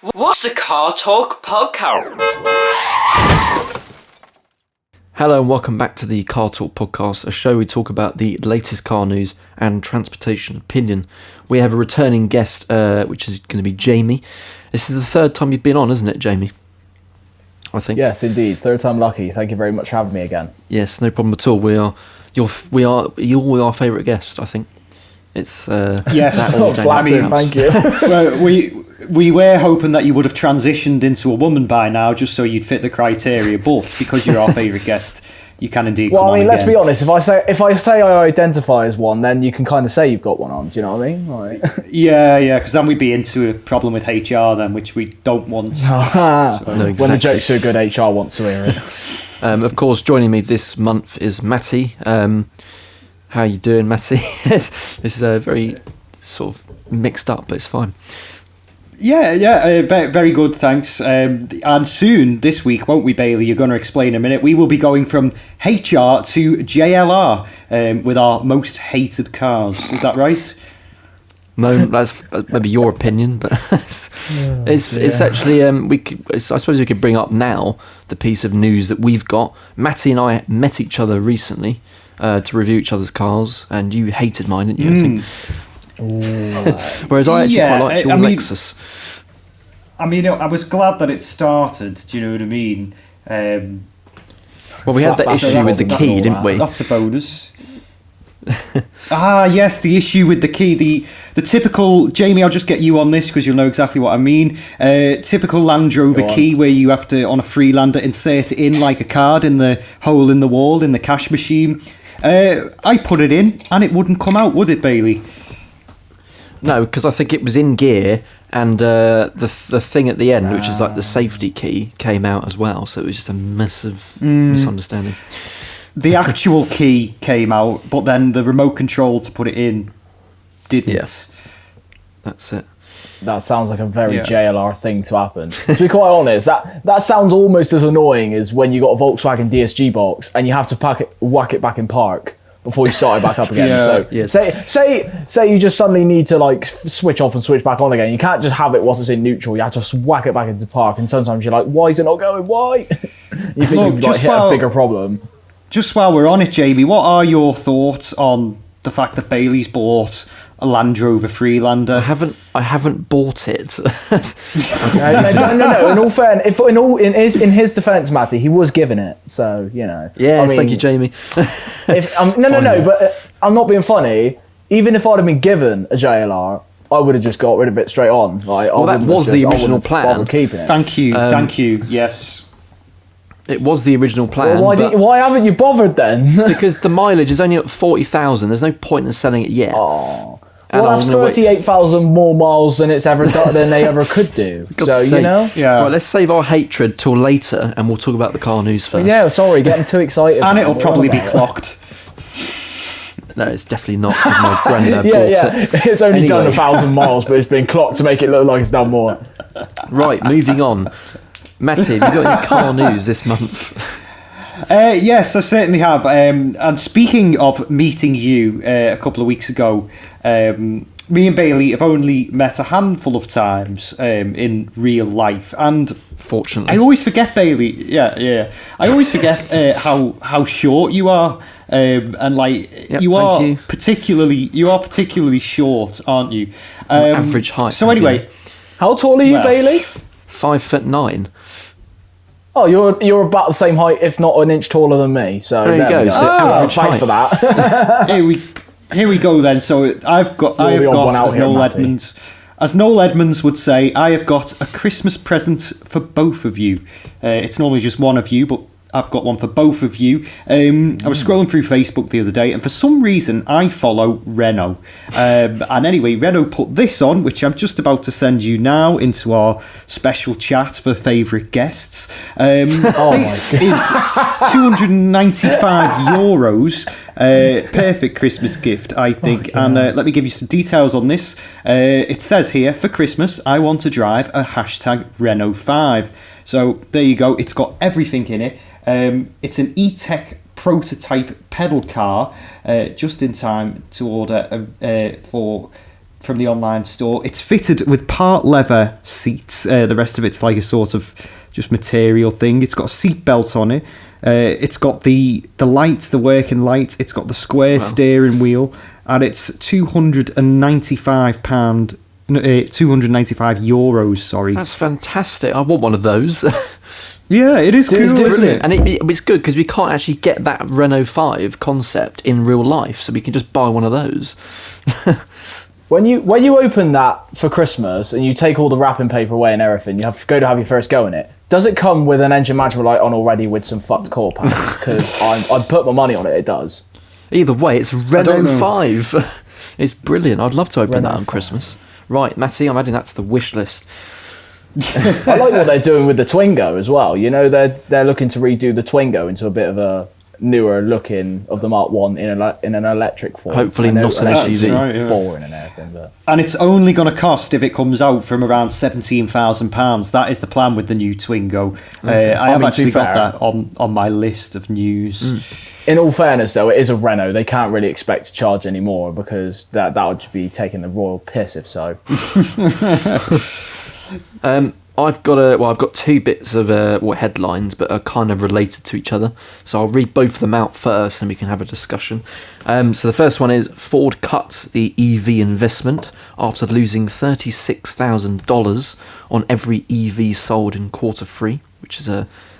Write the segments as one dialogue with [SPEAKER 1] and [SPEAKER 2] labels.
[SPEAKER 1] What's the Car Talk podcast?
[SPEAKER 2] Hello and welcome back to the Car Talk podcast, a show where we talk about the latest car news and transportation opinion. We have a returning guest, which is going to be Jamie. This is the third time you've been on, isn't it, Jamie? I think.
[SPEAKER 3] Yes, indeed. Third time lucky. Thank you very much for having me again.
[SPEAKER 2] Yes, no problem at all. You're our favourite guest, I think. It's
[SPEAKER 4] yes,
[SPEAKER 3] thank you.
[SPEAKER 4] Well, we were hoping that you would have transitioned into a woman by now, just so you'd fit the criteria. But because you're our favourite guest, you can indeed.
[SPEAKER 3] Well,
[SPEAKER 4] come on
[SPEAKER 3] let's
[SPEAKER 4] again.
[SPEAKER 3] be honest. If I say I identify as one, then you can kind of say you've got one on. Do you know what I mean? Like...
[SPEAKER 4] Yeah, because then we'd be into a problem with HR, then, which we don't want.
[SPEAKER 2] No, exactly.
[SPEAKER 3] When the joke's so good, HR wants to hear it.
[SPEAKER 2] Of course, joining me this month is Matty. How you doing, Matty? This is very sort of mixed up, but it's fine.
[SPEAKER 4] Yeah, very good, thanks. And soon, this week, won't we, Bailey? You're going to explain in a minute. We will be going from HR to JLR with our most hated cars. Is that right?
[SPEAKER 2] No, that's maybe your opinion, but it's actually I suppose we could bring up now the piece of news that we've got. Matty and I met each other recently to review each other's cars, and you hated mine, didn't you? I think. Whereas I actually quite liked your Lexus.
[SPEAKER 4] I mean, I was glad that it started. Do you know what I mean?
[SPEAKER 2] Well, we had that issue with the key, didn't we?
[SPEAKER 4] That's a bonus. Yes, the issue with the key, the typical, Jamie, I'll just get you on this because you'll know exactly what I mean. Typical Land Rover key where you have to, on a Freelander, insert it in like a card in the hole in the wall in the cash machine. I put it in and it wouldn't come out, would it, Bailey?
[SPEAKER 2] No, because I think it was in gear, and the thing at the end, which is like the safety key, came out as well. So it was just a massive misunderstanding.
[SPEAKER 4] The actual key came out, but then the remote control to put it in didn't.
[SPEAKER 2] Yeah. That's it.
[SPEAKER 3] That sounds like a very JLR thing to happen. To be quite honest, that sounds almost as annoying as when you got a Volkswagen DSG box and you have to whack it back in park before you start it back up again. Say you just suddenly need to like switch off and switch back on again. You can't just have it whilst it's in neutral. You have to whack it back into park, and sometimes you're like, why is it not going? Why? You think you've like hit a bigger problem.
[SPEAKER 4] Just while we're on it, Jamie, what are your thoughts on the fact that Bailey's bought a Land Rover Freelander?
[SPEAKER 2] I haven't bought it.
[SPEAKER 3] No. In all fairness, in his defence, Matty, he was given it, so you know.
[SPEAKER 2] Yeah, thank you, Jamie.
[SPEAKER 3] No. But I'm not being funny. Even if I'd have been given a JLR, I would have just got rid of it straight on. Like,
[SPEAKER 2] that was the original plan.
[SPEAKER 3] Keeping it.
[SPEAKER 4] Thank you. Yes.
[SPEAKER 2] It was the original plan.
[SPEAKER 3] Well, why haven't you bothered then?
[SPEAKER 2] Because the mileage is only at 40,000. There's no point in selling it yet.
[SPEAKER 3] Oh. Well, that's 38,000 more miles than it's ever done than they ever could do. So, you know?
[SPEAKER 4] Yeah.
[SPEAKER 2] Right, let's save our hatred till later and we'll talk about the car news first.
[SPEAKER 3] Yeah, sorry, getting too excited.
[SPEAKER 4] And it'll probably be clocked.
[SPEAKER 2] No, it's definitely not, because my granddad bought it.
[SPEAKER 3] It's only done 1,000 miles, but it's been clocked to make it look like it's done more.
[SPEAKER 2] Right, moving on. Matty, have you got any car news this month?
[SPEAKER 4] Yes, I certainly have. And speaking of meeting you a couple of weeks ago, me and Bailey have only met a handful of times in real life, and
[SPEAKER 2] fortunately,
[SPEAKER 4] I always forget, Bailey. Yeah. I always forget how short you are, and like you are particularly short, aren't you?
[SPEAKER 2] Average height.
[SPEAKER 4] So anyway,
[SPEAKER 3] how tall are you, Bailey?
[SPEAKER 2] 5'9".
[SPEAKER 3] Oh, you're about the same height, if not an inch taller than me. So
[SPEAKER 2] there you go.
[SPEAKER 3] Thanks for that.
[SPEAKER 4] Here we go then. So I've got as Noel Edmonds would say, I have got a Christmas present for both of you. It's normally just one of you, but I've got one for both of you. I was scrolling through Facebook the other day, and for some reason I follow Renault. And anyway, Renault put this on, which I'm just about to send you now into our special chat for favourite guests. This is €295. Perfect Christmas gift, I think. And let me give you some details on this. It says here, for Christmas, I want to drive a #Renault 5. So there you go. It's got everything in it. It's an E-Tech prototype pedal car, just in time to order for from the online store. It's fitted with part leather seats. The rest of it's like a sort of just material thing. It's got a seat belt on it. It's got the lights, the working lights. It's got the square steering wheel, and it's £295. 295 euros. Sorry,
[SPEAKER 2] that's fantastic. I want one of those.
[SPEAKER 4] Yeah, it is cool, isn't it?
[SPEAKER 2] And it's good because we can't actually get that Renault 5 concept in real life, so we can just buy one of those.
[SPEAKER 3] When you open that for Christmas and you take all the wrapping paper away and everything, you go to have your first go in it. Does it come with an engine management light on already with some fucked core panels? Because I'd put my money on it. It does.
[SPEAKER 2] Either way, it's Renault 5. It's brilliant. I'd love to open
[SPEAKER 3] Renault
[SPEAKER 2] that on
[SPEAKER 3] 5.
[SPEAKER 2] Christmas. Right, Matty, I'm adding that to the wish list.
[SPEAKER 3] I like what they're doing with the Twingo as well. You know, they're looking to redo the Twingo into a bit of a newer looking of the Mark 1 in an electric form.
[SPEAKER 2] Hopefully not an SUV.
[SPEAKER 4] Right, yeah.
[SPEAKER 3] Boring and everything, but
[SPEAKER 4] And it's only going to cost, if it comes out, from around £17,000. That is the plan with the new Twingo. I have actually got that on my list of news.
[SPEAKER 3] In all fairness, though, it is a Renault. They can't really expect to charge anymore because that would just be taking the royal piss if so.
[SPEAKER 2] I've got two bits of headlines, but are kind of related to each other. So I'll read both of them out first, and we can have a discussion. So the first one is Ford cuts the EV investment after losing $36,000 on every EV sold in Q3, which is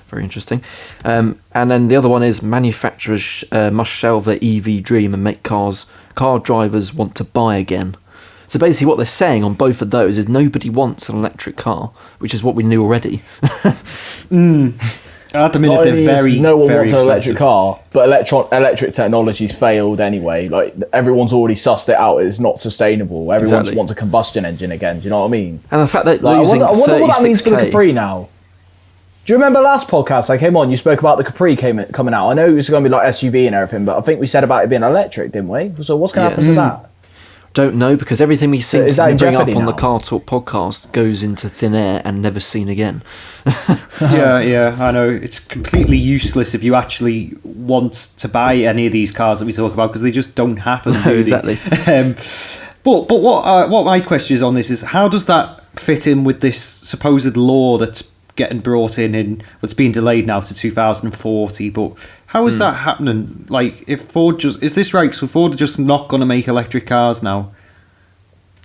[SPEAKER 2] very interesting. And then the other one is manufacturers must shelve their EV dream and make cars car drivers want to buy again. So basically what they're saying on both of those is nobody wants an electric car, which is what we knew already.
[SPEAKER 4] At the minute, they're very,
[SPEAKER 3] no one
[SPEAKER 4] very
[SPEAKER 3] wants an electric
[SPEAKER 4] expensive.
[SPEAKER 3] car, but electric technology's failed anyway. Like, everyone's already sussed it out. It's not sustainable. Everyone
[SPEAKER 2] Exactly.
[SPEAKER 3] wants a combustion engine again. Do you know what I mean?
[SPEAKER 2] And the fact that
[SPEAKER 3] Like,
[SPEAKER 2] losing
[SPEAKER 3] I wonder what that means for the
[SPEAKER 2] 36K.
[SPEAKER 3] Capri now. Do you remember last podcast I came on? You spoke about the Capri coming out. I know it was going to be like SUV and everything, but I think we said about it being electric, didn't we? So what's going to happen to that?
[SPEAKER 2] Don't know, because everything we seem
[SPEAKER 3] Is that
[SPEAKER 2] to
[SPEAKER 3] in
[SPEAKER 2] bring up
[SPEAKER 3] jeopardy
[SPEAKER 2] on the
[SPEAKER 3] now?
[SPEAKER 2] Car Talk podcast goes into thin air and never seen again.
[SPEAKER 4] Yeah, I know. It's completely useless if you actually want to buy any of these cars that we talk about, because they just don't happen.
[SPEAKER 2] No,
[SPEAKER 4] do they?
[SPEAKER 2] exactly.
[SPEAKER 4] But what my question is on this is, how does that fit in with this supposed law that's getting brought in what's being delayed now to 2040? But how is that happening? Like, if Ford is this right? So Ford are just not going to make electric cars now?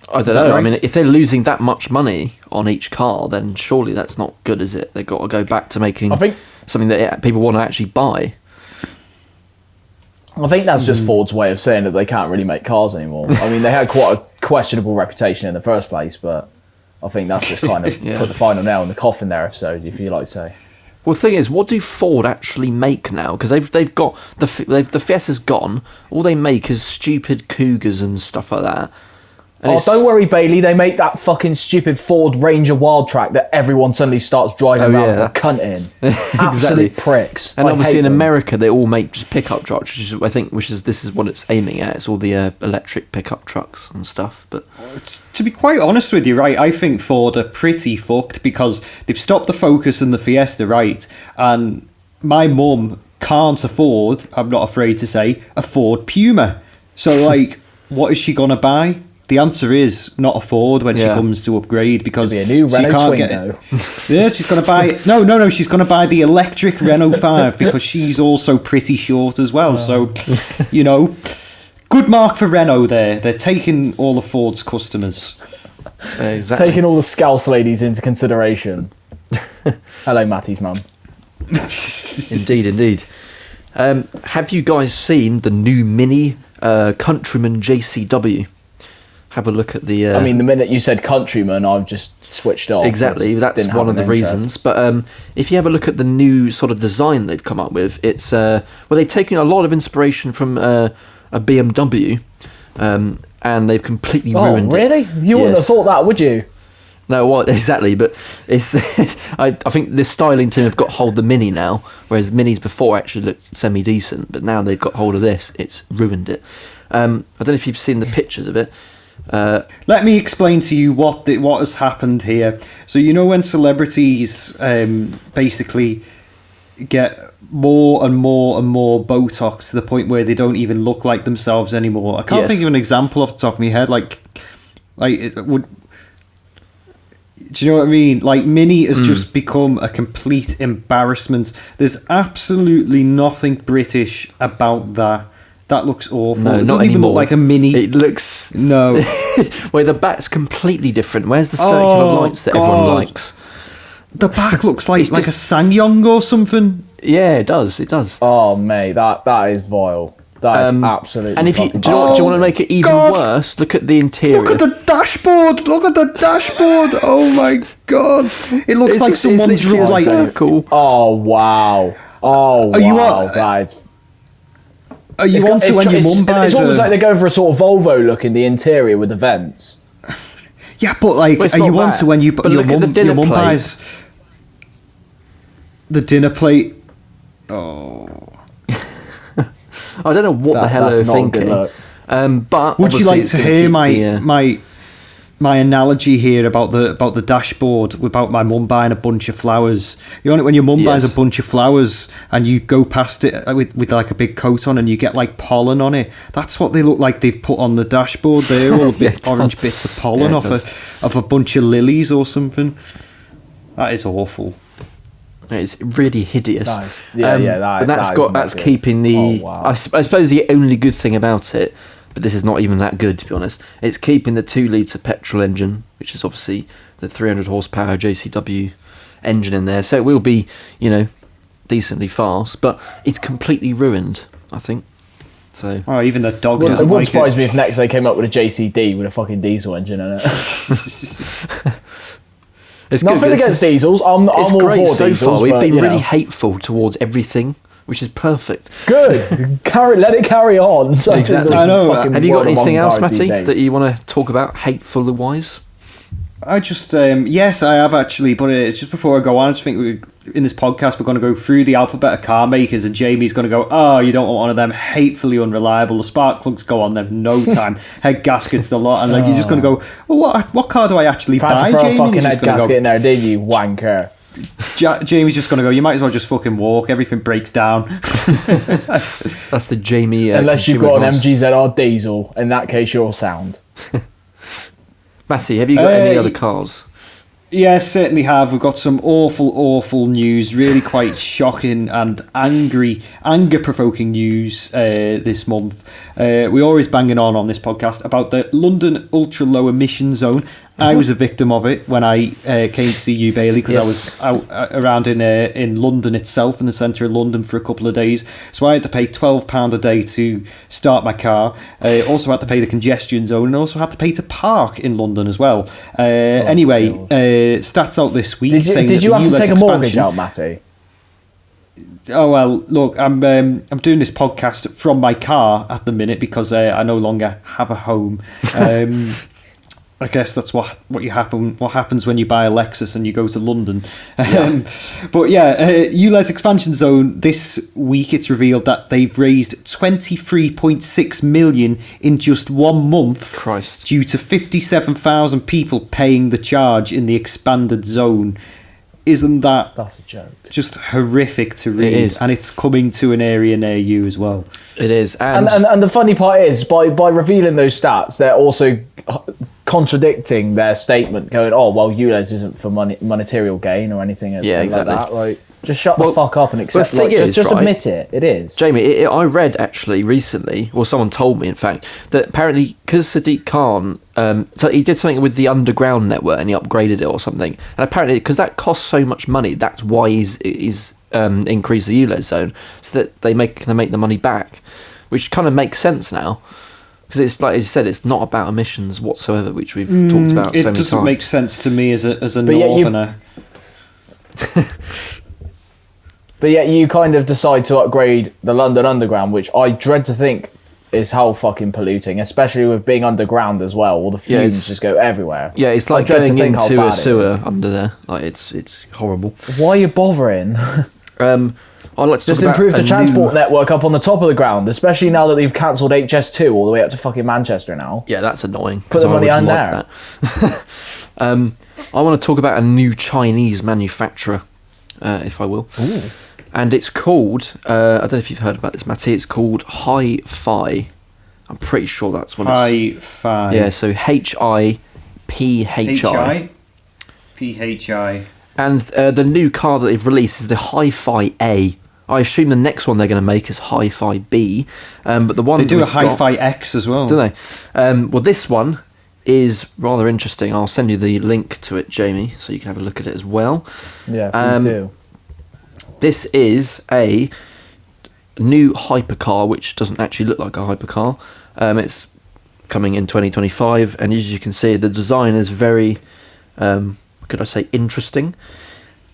[SPEAKER 2] I don't
[SPEAKER 4] Is that
[SPEAKER 2] know.
[SPEAKER 4] right?
[SPEAKER 2] I mean, if they're losing that much money on each car, then surely that's not good, is it? They've got to go back to making
[SPEAKER 3] I think
[SPEAKER 2] something that people want to actually buy.
[SPEAKER 3] that's just Ford's way of saying that they can't really make cars anymore. I mean, they had quite a questionable reputation in the first place, but I think that's just kind of
[SPEAKER 2] Yeah.
[SPEAKER 3] put the final nail in the coffin there, if you like to say.
[SPEAKER 2] Well, the thing is, what do Ford actually make now? Because they've got the Fiesta's gone. All they make is stupid Cougars and stuff like that. And
[SPEAKER 3] Don't worry, Bailey. They make that fucking stupid Ford Ranger Wildtrak that everyone suddenly starts driving around with a cunt in. Absolute pricks.
[SPEAKER 2] And
[SPEAKER 3] I
[SPEAKER 2] obviously
[SPEAKER 3] hate
[SPEAKER 2] in
[SPEAKER 3] them.
[SPEAKER 2] America, they all make just pickup trucks, which is this is what it's aiming at. It's all the electric pickup trucks and stuff. But
[SPEAKER 4] To be quite honest with you, right, I think Ford are pretty fucked because they've stopped the Focus and the Fiesta, right? And my mum can't afford, I'm not afraid to say, a Ford Puma. So, like, what is she going to buy? The answer is not a Ford when she comes to upgrade, because
[SPEAKER 3] It'll be a new
[SPEAKER 4] she
[SPEAKER 3] Renault
[SPEAKER 4] can't
[SPEAKER 3] Twingo.
[SPEAKER 4] Yeah, she's going to buy... No, she's going to buy the electric Renault 5 because she's also pretty short as well. So, you know, good mark for Renault there. They're taking all of Ford's customers.
[SPEAKER 2] exactly.
[SPEAKER 3] Taking all the Scouse ladies into consideration. Hello, Matty's mum.
[SPEAKER 2] Indeed. Have you guys seen the new Mini Countryman JCW? Have a look at the...
[SPEAKER 3] I mean, the minute you said Countryman, I've just switched off.
[SPEAKER 2] Exactly, that's
[SPEAKER 3] Didn't
[SPEAKER 2] one
[SPEAKER 3] have
[SPEAKER 2] of the
[SPEAKER 3] an interest.
[SPEAKER 2] reasons. But if you have a look at the new sort of design they've come up with, it's they've taken a lot of inspiration from a BMW, and they've completely ruined
[SPEAKER 3] really?
[SPEAKER 2] it.
[SPEAKER 3] You wouldn't have thought that, would you?
[SPEAKER 2] No, well, exactly, but it's I think the styling team have got hold of the Mini now, whereas Minis before actually looked semi-decent, but now they've got hold of this, it's ruined it. I don't know if you've seen the pictures of it.
[SPEAKER 4] Let me explain to you what has happened here. So, you know, when celebrities basically get more and more and more Botox to the point where they don't even look like themselves anymore. I can't think of an example off the top of my head. Like Like, it would. Do you know what I mean? Like, Mini has just become a complete embarrassment. There's absolutely nothing British about that. That looks awful.
[SPEAKER 2] No,
[SPEAKER 4] it
[SPEAKER 2] not
[SPEAKER 4] doesn't even
[SPEAKER 2] anymore.
[SPEAKER 4] look like a Mini.
[SPEAKER 2] It looks
[SPEAKER 4] No.
[SPEAKER 2] where the back's completely different. Where's the circular lights that everyone
[SPEAKER 4] God.
[SPEAKER 2] likes?
[SPEAKER 4] The back looks like
[SPEAKER 2] It's
[SPEAKER 4] a
[SPEAKER 2] just-
[SPEAKER 4] Sangyong or something.
[SPEAKER 2] Yeah, it does. It does.
[SPEAKER 3] Oh, mate, that is vile. That is absolutely.
[SPEAKER 2] And if you
[SPEAKER 3] fucking
[SPEAKER 2] do you want to make it even
[SPEAKER 4] God.
[SPEAKER 2] worse? Look at the interior.
[SPEAKER 4] Look at the dashboard. Look at the dashboard. Oh my God. It looks like someone's
[SPEAKER 2] literally a
[SPEAKER 4] like.
[SPEAKER 2] circle.
[SPEAKER 3] Oh wow! Oh
[SPEAKER 4] Are you
[SPEAKER 3] wow!
[SPEAKER 4] on-
[SPEAKER 3] That is.
[SPEAKER 4] Are you
[SPEAKER 3] It's,
[SPEAKER 4] onto when your mum buys
[SPEAKER 3] it's almost
[SPEAKER 4] a-
[SPEAKER 3] like they're going for a sort of Volvo look in the interior with the vents.
[SPEAKER 4] Yeah, but like,
[SPEAKER 2] Well, it's
[SPEAKER 4] are you
[SPEAKER 2] not
[SPEAKER 4] onto
[SPEAKER 2] that.
[SPEAKER 4] when you
[SPEAKER 2] But
[SPEAKER 4] your
[SPEAKER 2] look at the
[SPEAKER 4] mum
[SPEAKER 2] dinner
[SPEAKER 4] your mum
[SPEAKER 2] plate.
[SPEAKER 4] buys the dinner plate? Oh.
[SPEAKER 2] I don't know what the hell
[SPEAKER 3] That's
[SPEAKER 2] they're
[SPEAKER 3] not a good
[SPEAKER 2] thinking.
[SPEAKER 3] look.
[SPEAKER 2] But
[SPEAKER 4] Would you
[SPEAKER 2] obviously
[SPEAKER 4] like
[SPEAKER 2] it's
[SPEAKER 4] to
[SPEAKER 2] gonna
[SPEAKER 4] hear
[SPEAKER 2] keep
[SPEAKER 4] my
[SPEAKER 2] the,
[SPEAKER 4] my analogy here about the dashboard, about my mum buying a bunch of flowers? You know, when your mum buys a
[SPEAKER 2] Yes.
[SPEAKER 4] bunch of flowers and you go past it with like a big coat on and you get like pollen on it. That's what they look like they've put on the dashboard there, all the
[SPEAKER 2] Yeah, it
[SPEAKER 4] orange
[SPEAKER 2] does.
[SPEAKER 4] bits of pollen
[SPEAKER 2] Yeah, it
[SPEAKER 4] off
[SPEAKER 2] does.
[SPEAKER 4] of a bunch of lilies or something. That is awful.
[SPEAKER 2] It's really hideous.
[SPEAKER 3] Nice. Yeah,
[SPEAKER 2] but that's
[SPEAKER 3] that is
[SPEAKER 2] that's
[SPEAKER 3] not good.
[SPEAKER 2] keeping the.
[SPEAKER 3] Oh, wow.
[SPEAKER 2] I suppose the only good thing about it, but this is not even that good to be honest. It's keeping the 2-litre petrol engine, which is obviously the 300 horsepower JCW engine in there. So it will be, decently fast, but it's completely ruined. I think. So
[SPEAKER 4] Oh, even the dog
[SPEAKER 3] It
[SPEAKER 4] doesn't
[SPEAKER 3] wouldn't
[SPEAKER 4] like
[SPEAKER 3] surprise
[SPEAKER 4] it.
[SPEAKER 3] me if next they came up with a JCD with a fucking diesel engine in it.
[SPEAKER 2] it's
[SPEAKER 3] Nothing
[SPEAKER 2] good.
[SPEAKER 3] against diesels. I'm
[SPEAKER 2] It's
[SPEAKER 3] all
[SPEAKER 2] great
[SPEAKER 3] for
[SPEAKER 2] so
[SPEAKER 3] diesels.
[SPEAKER 2] far. We've
[SPEAKER 3] but,
[SPEAKER 2] been
[SPEAKER 3] you
[SPEAKER 2] really
[SPEAKER 3] know.
[SPEAKER 2] hateful towards everything, which is perfect.
[SPEAKER 3] Good. Let it carry on. So it's
[SPEAKER 2] Exactly.
[SPEAKER 3] the
[SPEAKER 4] I know.
[SPEAKER 3] fucking
[SPEAKER 2] Have you got
[SPEAKER 3] world of
[SPEAKER 2] anything else,
[SPEAKER 3] avant-garde
[SPEAKER 2] Matty,
[SPEAKER 3] these days.
[SPEAKER 2] that you want to talk about hateful wise?
[SPEAKER 4] I just, yes, I have actually, but just before I go on, I just think in this podcast we're going to go through the alphabet of car makers, and Jamie's going to go, oh, you don't want one of them, hatefully unreliable. The spark plugs go on them no time, head gaskets, the lot, and like you're just going to go, well, what car do I actually
[SPEAKER 3] Had
[SPEAKER 4] buy,
[SPEAKER 3] to throw
[SPEAKER 4] Jamie?
[SPEAKER 3] a fucking
[SPEAKER 4] He's
[SPEAKER 3] head
[SPEAKER 4] just gonna
[SPEAKER 3] gasket in
[SPEAKER 4] go,
[SPEAKER 3] there, did you, wanker?
[SPEAKER 4] Jamie's just going to go, you might as well just fucking walk, everything breaks down.
[SPEAKER 2] That's the Jamie.
[SPEAKER 3] Unless you've
[SPEAKER 2] consumer
[SPEAKER 3] got an
[SPEAKER 2] advice.
[SPEAKER 3] MGZR diesel, in that case you're sound.
[SPEAKER 2] Matty, have you got any other cars?
[SPEAKER 4] Yes, certainly have. We've got some awful news, really quite shocking and anger-provoking news this month. We're always banging on this podcast about the London ultra-low emission zone. I was a victim of it when I came to see you, Bailey, because
[SPEAKER 2] Yes.
[SPEAKER 4] I was out around in London itself, in the centre of London, for a couple of days. So I had to pay £12 a day to start my car. Also had to pay the congestion zone, and also had to pay to park in London as well. Anyway,
[SPEAKER 3] God.
[SPEAKER 4] stats out this week.
[SPEAKER 3] Did you,
[SPEAKER 4] saying
[SPEAKER 3] did
[SPEAKER 4] that
[SPEAKER 3] you
[SPEAKER 4] the
[SPEAKER 3] have to
[SPEAKER 4] US
[SPEAKER 3] take a mortgage
[SPEAKER 4] expansion-
[SPEAKER 3] out, Matty?
[SPEAKER 4] Oh well, look, I'm doing this podcast from my car at the minute because I no longer have a home. I guess that's what happens when you buy a Lexus and you go to London. But yeah, ULEZ expansion zone this week. It's revealed that they've raised 23.6 million in just 1 month.
[SPEAKER 2] Christ.
[SPEAKER 4] Due to 57,000 people paying the charge in the expanded zone. Isn't that
[SPEAKER 3] That's a joke.
[SPEAKER 4] just horrific to read?
[SPEAKER 2] is.
[SPEAKER 4] And it's coming to an area near you as well.
[SPEAKER 2] It is,
[SPEAKER 3] And the funny part is, by revealing those stats, they're also contradicting their statement, going, "Oh, well, ULEZ isn't for monetarial gain or anything."
[SPEAKER 2] Yeah, exactly.
[SPEAKER 3] Like that. Like, just shut
[SPEAKER 2] Well,
[SPEAKER 3] the fuck up and accept.
[SPEAKER 2] the thing
[SPEAKER 3] Like,
[SPEAKER 2] is,
[SPEAKER 3] just
[SPEAKER 2] right,
[SPEAKER 3] admit it. It is.
[SPEAKER 2] Jamie, I read actually recently, or someone told me, in fact, that apparently because Sadiq Khan, so he did something with the underground network and he upgraded it or something, and apparently because that costs so much money, that's why he's increased the ULEZ zone so that they can make the money back, which kind of makes sense now. Because it's like you said, it's not about emissions whatsoever, which we've talked about
[SPEAKER 4] It
[SPEAKER 2] so many
[SPEAKER 4] doesn't
[SPEAKER 2] times.
[SPEAKER 4] make sense to me as a
[SPEAKER 3] But yet you-
[SPEAKER 4] northerner.
[SPEAKER 3] But yet you kind of decide to upgrade the London Underground, which I dread to think is how fucking polluting, especially with being underground as well. All the
[SPEAKER 2] Yeah,
[SPEAKER 3] fumes
[SPEAKER 2] it's-
[SPEAKER 3] just go everywhere.
[SPEAKER 2] Yeah, it's
[SPEAKER 3] I
[SPEAKER 2] like
[SPEAKER 3] dread to
[SPEAKER 2] going
[SPEAKER 3] think how
[SPEAKER 2] into
[SPEAKER 3] bad
[SPEAKER 2] a
[SPEAKER 3] it
[SPEAKER 2] sewer
[SPEAKER 3] is.
[SPEAKER 2] under there. Like it's horrible.
[SPEAKER 3] Why are you bothering?
[SPEAKER 2] I'd like to
[SPEAKER 3] Just
[SPEAKER 2] talk about
[SPEAKER 3] improve the
[SPEAKER 2] a
[SPEAKER 3] transport
[SPEAKER 2] new-
[SPEAKER 3] network up on the top of the ground, especially now that they've cancelled HS2 all the way up to fucking Manchester now.
[SPEAKER 2] Yeah, that's annoying.
[SPEAKER 3] Put the
[SPEAKER 2] 'cause I
[SPEAKER 3] money
[SPEAKER 2] would
[SPEAKER 3] on
[SPEAKER 2] like
[SPEAKER 3] there.
[SPEAKER 2] that. I want to talk about a new Chinese manufacturer, if I will.
[SPEAKER 3] Ooh.
[SPEAKER 2] And it's called, I don't know if you've heard about this, Matty, it's called Hi-Fi. I'm pretty sure that's what it's...
[SPEAKER 4] Hi-Fi.
[SPEAKER 2] Yeah, so Hi-Fi. PHI.
[SPEAKER 4] PHI.
[SPEAKER 2] And the new car that they've released is the Hi-Fi A. I assume the next one they're going to make is Hi-Fi B. But the one
[SPEAKER 4] they do a Hi-Fi X as well.
[SPEAKER 2] Do they? Well, this one is rather interesting. I'll send you the link to it, Jamie, so you can have a look at it as well.
[SPEAKER 3] Yeah, please do.
[SPEAKER 2] This is a new hypercar, which doesn't actually look like a hypercar. It's coming in 2025, and as you can see, the design is very, could I say, interesting.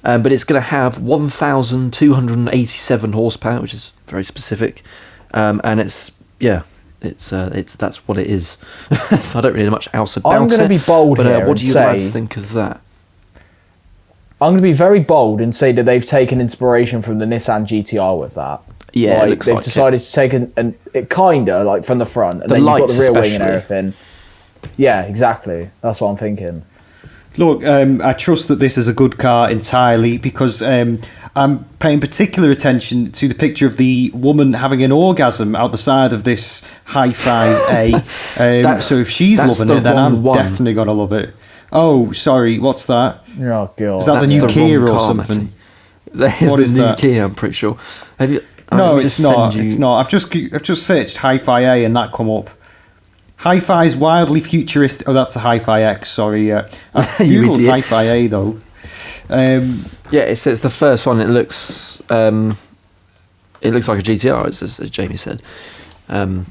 [SPEAKER 2] But it's going to have 1,287 horsepower, which is very specific, and it's that's what it is. So I don't really know much else about it.
[SPEAKER 3] I'm going to be bold here.
[SPEAKER 2] What do you
[SPEAKER 3] say,
[SPEAKER 2] guys think of that?
[SPEAKER 3] I'm going to be very bold and say that they've taken inspiration from the Nissan GTR with that.
[SPEAKER 2] Yeah, it looks
[SPEAKER 3] they've
[SPEAKER 2] like
[SPEAKER 3] decided to take it kinda like from the front, and
[SPEAKER 2] the
[SPEAKER 3] then you've got the rear
[SPEAKER 2] especially.
[SPEAKER 3] wing and everything. Yeah, exactly. That's what I'm thinking.
[SPEAKER 4] Look, I trust that this is a good car entirely because I'm paying particular attention to the picture of the woman having an orgasm out the side of this Hi-Fi A. So if she's loving it, then I'm definitely going to love it. Oh, sorry, what's that?
[SPEAKER 3] Oh, God.
[SPEAKER 4] Is that the new Kia or something?
[SPEAKER 2] That is the new Kia, I'm pretty sure. Have you?
[SPEAKER 4] No, it's not. It's not. I've just searched Hi-Fi A and that come up. Hi-Fi's wildly futuristic. Oh, that's a Hi-Fi X. Sorry, I've googled Hi-Fi A though.
[SPEAKER 2] Yeah, it's the first one. It looks like a GTR, as Jamie said. Have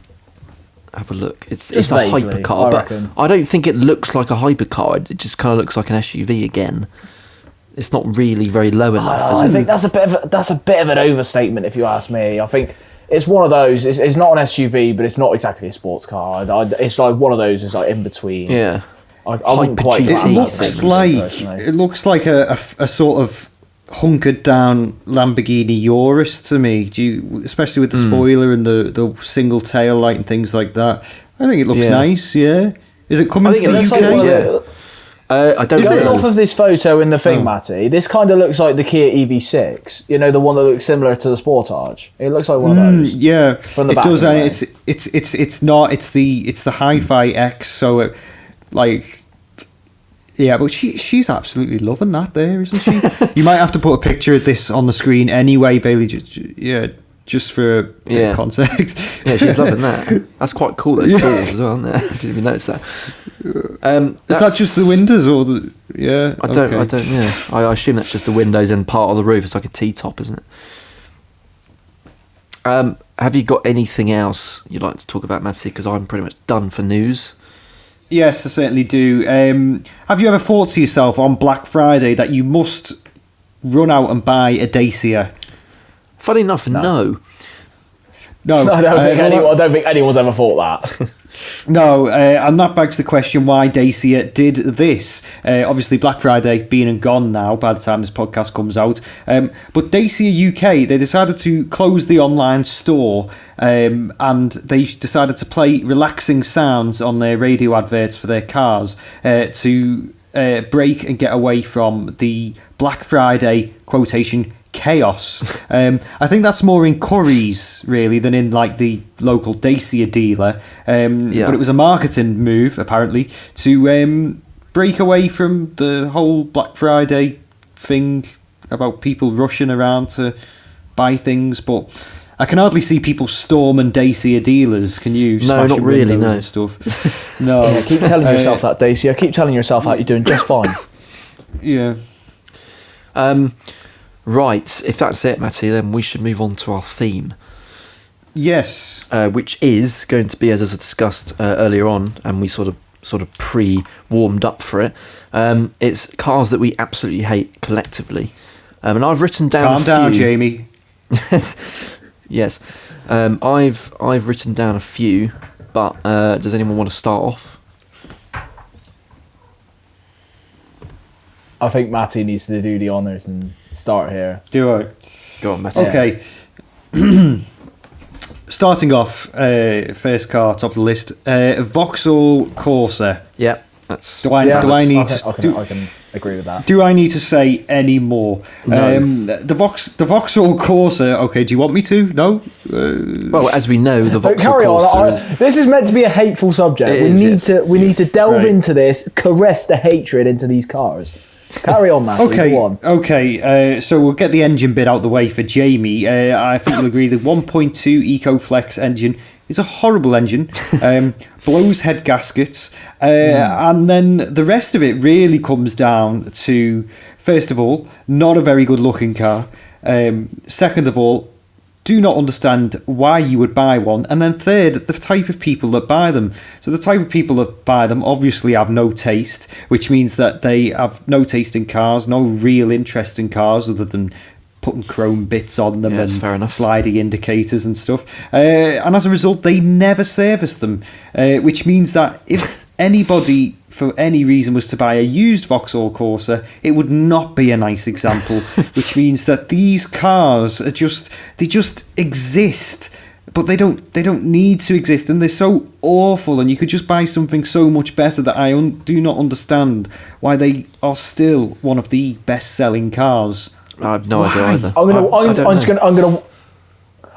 [SPEAKER 2] a look. It's a hypercar, but I don't think it looks like a hypercar. It just kind of looks like an SUV again. It's not really very low enough.
[SPEAKER 3] I think that's a bit of an overstatement, if you ask me. I think it's one of those. It's not an SUV, but it's not exactly a sports car. It's like one of those. It's like in between.
[SPEAKER 2] Yeah,
[SPEAKER 3] I wouldn't quite.
[SPEAKER 4] It looks like a sort of hunkered down Lamborghini Urus to me. Especially with the spoiler and the single tail light and things like that. I think it looks nice. Yeah, is it coming to the UK?
[SPEAKER 2] I don't know.
[SPEAKER 3] Going off of this photo in the thing, Matty, this kind of looks like the Kia EV6. You know, the one that looks similar to the Sportage. It looks like one of those.
[SPEAKER 4] Yeah,
[SPEAKER 3] from the
[SPEAKER 4] it
[SPEAKER 3] back
[SPEAKER 4] does.
[SPEAKER 3] anyway.
[SPEAKER 4] It's not. It's the Hi-Fi X. So yeah, but she's absolutely loving that there, isn't she? You might have to put a picture of this on the screen anyway, Bailey. Just for a bit of context.
[SPEAKER 2] Yeah, she's loving that. That's quite cool. Those doors as well, isn't it? I didn't even notice that.
[SPEAKER 4] Is that just the windows or the? Yeah,
[SPEAKER 2] I don't. Yeah, I assume that's just the windows and part of the roof. It's like a T-top, isn't it? Have you got anything else you'd like to talk about, Matty? Because I'm pretty much done for news.
[SPEAKER 4] Yes, I certainly do. Have you ever thought to yourself on Black Friday that you must run out and buy a Dacia?
[SPEAKER 2] Funny enough, no.
[SPEAKER 3] I don't think anyone's ever thought that.
[SPEAKER 4] No, and that begs the question why Dacia did this. Obviously, Black Friday being and gone now by the time this podcast comes out. But Dacia UK, they decided to close the online store and they decided to play relaxing sounds on their radio adverts for their cars to break and get away from the Black Friday quotation chaos. I think that's more in Curry's really than in like the local Dacia dealer. But it was a marketing move apparently to break away from the whole Black Friday thing about people rushing around to buy things. But I can hardly see people storming Dacia dealers. Can you?
[SPEAKER 2] No, not really. No
[SPEAKER 4] and stuff. No.
[SPEAKER 3] Yeah, keep telling yourself that, Dacia. Keep telling yourself that you're doing just fine.
[SPEAKER 4] Yeah.
[SPEAKER 2] Right, if that's it, Matty, then we should move on to our theme.
[SPEAKER 4] Yes.
[SPEAKER 2] Which is going to be, as I discussed earlier on, and we sort of pre-warmed up for it. It's cars that we absolutely hate collectively. And I've written down
[SPEAKER 4] Calm down, Jamie.
[SPEAKER 2] Yes. I've written down a few, but does anyone want to start off?
[SPEAKER 3] I think Matty needs to do the honours and start here.
[SPEAKER 4] Do I?
[SPEAKER 2] Go on, Matty.
[SPEAKER 4] Okay. Starting off, first car, top of the list, Vauxhall Corsa.
[SPEAKER 2] Yeah, that's...
[SPEAKER 4] Do I need to...
[SPEAKER 3] I can agree with that.
[SPEAKER 4] Do I need to say any more?
[SPEAKER 2] No.
[SPEAKER 4] The Vauxhall Corsa. Okay, do you want me to? No.
[SPEAKER 2] Well, as we know, the Vauxhall
[SPEAKER 3] Carry on.
[SPEAKER 2] Corsa is...
[SPEAKER 3] This is meant to be a hateful subject.
[SPEAKER 2] It
[SPEAKER 3] We
[SPEAKER 2] is,
[SPEAKER 3] need
[SPEAKER 2] yes.
[SPEAKER 3] to. We need to delve
[SPEAKER 4] Right.
[SPEAKER 3] into this. Caress the hatred into these cars. Carry on, Matty.
[SPEAKER 4] Okay.
[SPEAKER 3] Go on.
[SPEAKER 4] Okay. So we'll get the engine bit out the way for Jamie. I think you'll agree the 1.2 EcoFlex engine is a horrible engine. Blows head gaskets, and then the rest of it really comes down to, first of all, not a very good looking car. Second of all, do not understand why you would buy one. And then third, the type of people that buy them. So the type of people that buy them obviously have no taste, which means that they have no taste in cars, no real interest in cars other than putting chrome bits on them
[SPEAKER 2] Yes,
[SPEAKER 4] and
[SPEAKER 2] fair enough.
[SPEAKER 4] sliding indicators and stuff. And as a result, they never service them, which means that if anybody for any reason was to buy a used Vauxhall Corsa, it would not be a nice example, which means that these cars are just exist, but they don't need to exist, and they're so awful, and you could just buy something so much better that I do not understand why they are still one of the best-selling cars.
[SPEAKER 2] I have no idea either.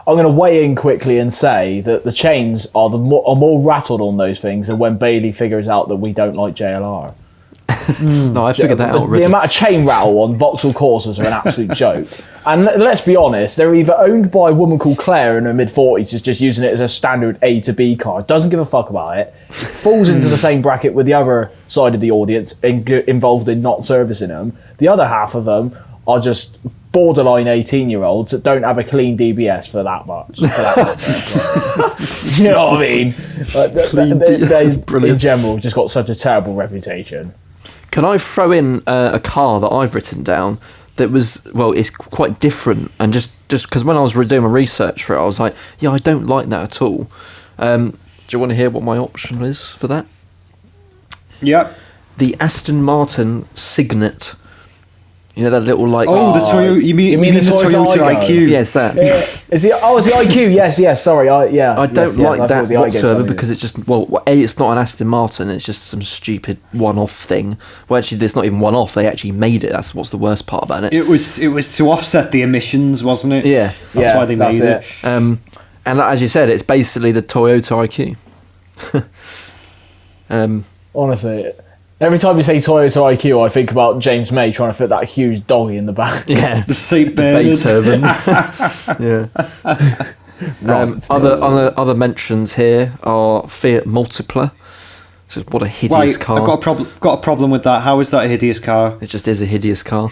[SPEAKER 3] I'm gonna weigh in quickly and say that the chains are more rattled on those things than when Bailey figures out that we don't like JLR.
[SPEAKER 2] No, I figured that out already.
[SPEAKER 3] The amount of chain rattle on Vauxhall Corsas are an absolute joke. And let's be honest, they're either owned by a woman called Claire in her mid-40s who's just using it as a standard A to B car, doesn't give a fuck about it, falls into the same bracket with the other side of the audience involved in not servicing them. The other half of them are just borderline 18-year-olds that don't have a clean DBS for that much. Do you know what I mean? They in general just got such a terrible reputation.
[SPEAKER 2] Can I throw in a car that I've written down that was, well, it's quite different, and just because when I was doing my research for it, I was like, yeah, I don't like that at all. Do you want to hear what my option is for that?
[SPEAKER 4] Yep.
[SPEAKER 2] The Aston Martin Signet. You know that little like...
[SPEAKER 4] Oh, the Toyota... You mean the Toyota IQ?
[SPEAKER 2] Yes, that.
[SPEAKER 3] Is the IQ? Yes. Sorry,
[SPEAKER 2] I don't like that
[SPEAKER 3] whatsoever
[SPEAKER 2] whatsoever because it's just, well, A, it's not an Aston Martin, it's just some stupid one-off thing. Well, actually, it's not even one-off, they actually made it. That's what's the worst part about it.
[SPEAKER 4] It was to offset the emissions, wasn't it?
[SPEAKER 2] Yeah.
[SPEAKER 4] That's why they made it.
[SPEAKER 2] And as you said, it's basically the Toyota IQ.
[SPEAKER 3] Honestly... Every time you say Toyota IQ, I think about James May trying to fit that huge doggy in the back.
[SPEAKER 2] Yeah,
[SPEAKER 4] the St. Bernard.
[SPEAKER 2] Yeah. Other mentions here are Fiat Multipla. So what a hideous car!
[SPEAKER 4] I've got a problem with that. How is that a hideous car?
[SPEAKER 2] It just is a hideous car.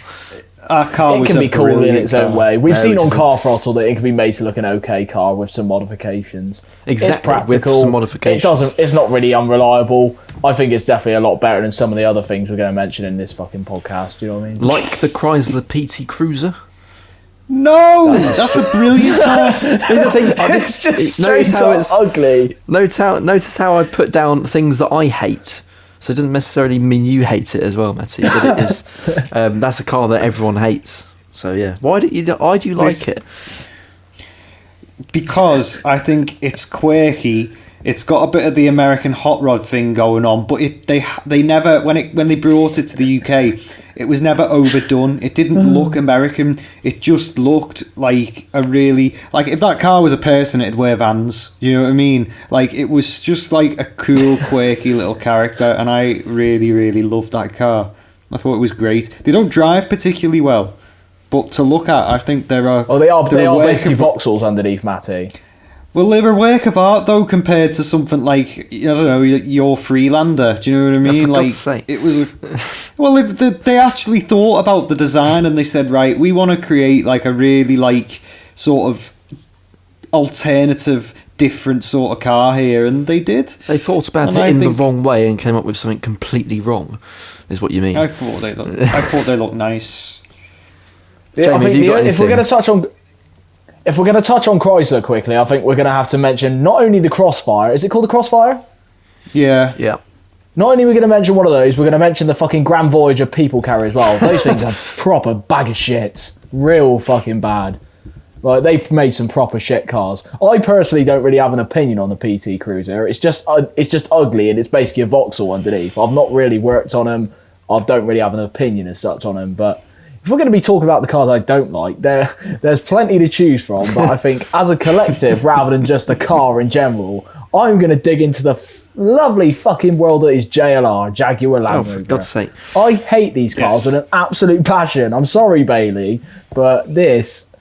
[SPEAKER 4] Our car
[SPEAKER 3] it can be cool in its own way. We've seen on
[SPEAKER 2] isn't.
[SPEAKER 3] Car Throttle that it can be made to look an okay car with some modifications.
[SPEAKER 2] Exactly,
[SPEAKER 3] it's practical.
[SPEAKER 2] with some modifications.
[SPEAKER 3] It's not really unreliable. I think it's definitely a lot better than some of the other things we're going to mention in this fucking podcast. Do you know what I mean?
[SPEAKER 2] Like the Chrysler PT Cruiser.
[SPEAKER 4] No, that's a brilliant car.
[SPEAKER 2] Here's the thing.
[SPEAKER 3] It's just straight up ugly.
[SPEAKER 2] Notice how I put down things that I hate. So it doesn't necessarily mean you hate it as well, Matty. But it is. That's a car that everyone hates. So yeah, why do you like it?
[SPEAKER 4] Because I think it's quirky. It's got a bit of the American hot rod thing going on, but they never when they brought it to the UK, it was never overdone. It didn't look American. It just looked like a really if that car was a person, it'd wear Vans. You know what I mean? Like it was just like a cool, quirky little character, and I really, really loved that car. I thought it was great. They don't drive particularly well, but to look at, I think there are.
[SPEAKER 3] Oh, they are basically Vauxhalls underneath, Matty.
[SPEAKER 4] Well, they're a work of art though, compared to something like I don't know, your Freelander. Do you know what I mean?
[SPEAKER 2] For God's sake.
[SPEAKER 4] It was. Well, they actually thought about the design and they said, right, we want to create like a really sort of alternative, different sort of car here, and they did.
[SPEAKER 2] They thought about it in the wrong way and came up with something completely wrong. Is what you mean?
[SPEAKER 4] I thought they looked nice.
[SPEAKER 3] Yeah,
[SPEAKER 2] Jamie,
[SPEAKER 3] I think if we're going to touch on Chrysler quickly, I think we're going to have to mention not only the Crossfire. Is it called the Crossfire?
[SPEAKER 4] Yeah.
[SPEAKER 2] Yeah.
[SPEAKER 3] Not only are we going to mention one of those, we're going to mention the fucking Grand Voyager people carrier as well. Those things are proper bag of shit. Real fucking bad. Like, they've made some proper shit cars. I personally don't really have an opinion on the PT Cruiser. It's just ugly, and it's basically a Vauxhall underneath. I've not really worked on them. I don't really have an opinion as such on them. But if we're going to be talking about the cars I don't like, there's plenty to choose from. But I think as a collective, rather than just a car in general, I'm going to dig into the lovely fucking world that is JLR, Jaguar Land Rover.
[SPEAKER 2] For God's sake.
[SPEAKER 3] I hate these cars with an absolute passion. I'm sorry, Bailey, but this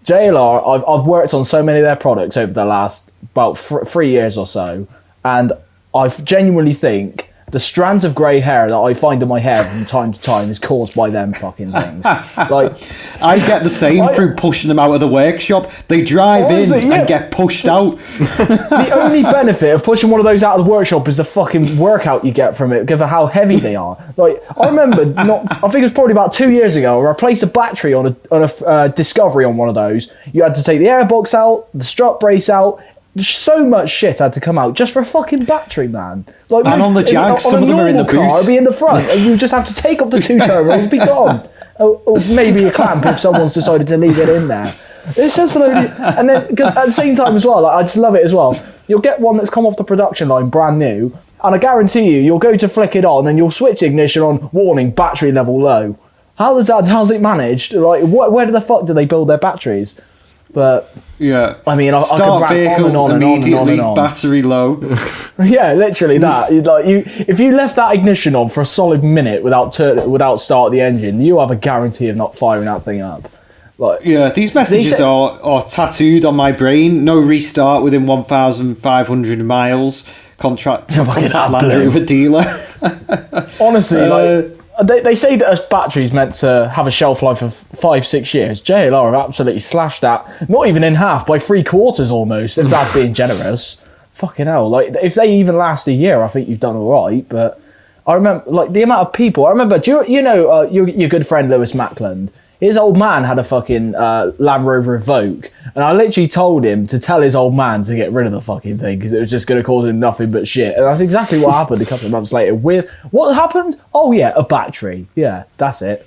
[SPEAKER 3] JLR, I've worked on so many of their products over the last about 3 years or so, and I genuinely think the strands of grey hair that I find in my hair from time to time is caused by them fucking things. Like,
[SPEAKER 4] I get the same through pushing them out of the workshop. They drive
[SPEAKER 3] Honestly,
[SPEAKER 4] in and get pushed out.
[SPEAKER 3] the only benefit of pushing one of those out of the workshop is the fucking workout you get from it, given how heavy they are. Like, I remember, I think it was probably about 2 years ago, I replaced a battery on a Discovery on one of those. You had to take the airbox out, the strut brace out. So much shit had to come out just for a fucking battery, man. Like,
[SPEAKER 4] And on the Jag, some of them are in the
[SPEAKER 3] car,
[SPEAKER 4] boost.
[SPEAKER 3] it'd be in the front, and you just have to take off the two terminals, be gone. Or maybe a clamp if someone's decided to leave it in there. It's just loaded, and then because at the same time as well, like, I just love it as well. You'll get one that's come off the production line, brand new, and I guarantee you'll go to flick it on, and you'll switch the ignition on, warning, battery level low. How's it managed? Like, where the fuck do they build their batteries? But
[SPEAKER 4] Yeah.
[SPEAKER 3] I mean, I could
[SPEAKER 4] Start
[SPEAKER 3] rant
[SPEAKER 4] vehicle
[SPEAKER 3] on and on and on and on
[SPEAKER 4] immediately,
[SPEAKER 3] and on.
[SPEAKER 4] battery low.
[SPEAKER 3] Yeah, literally that. If you left that ignition on for a solid minute without start the engine, you have a guarantee of not firing that thing up. Like,
[SPEAKER 4] Yeah, these messages are tattooed on my brain. No restart within 1,500 miles. Contact Land Rover dealer.
[SPEAKER 3] honestly, they say that a battery's meant to have a shelf life of 5-6 years. JLR have absolutely slashed that, not even in half, by 3/4 almost, if that's being generous. Fucking hell. Like, if they even last a year, I think you've done all right. But I remember, like, the amount of people. I remember, your good friend Lewis Mackland? His old man had a fucking Land Rover Evoque, and I literally told him to tell his old man to get rid of the fucking thing because it was just going to cause him nothing but shit. And that's exactly what happened a couple of months later. With what happened? Oh yeah, a battery. Yeah, that's it.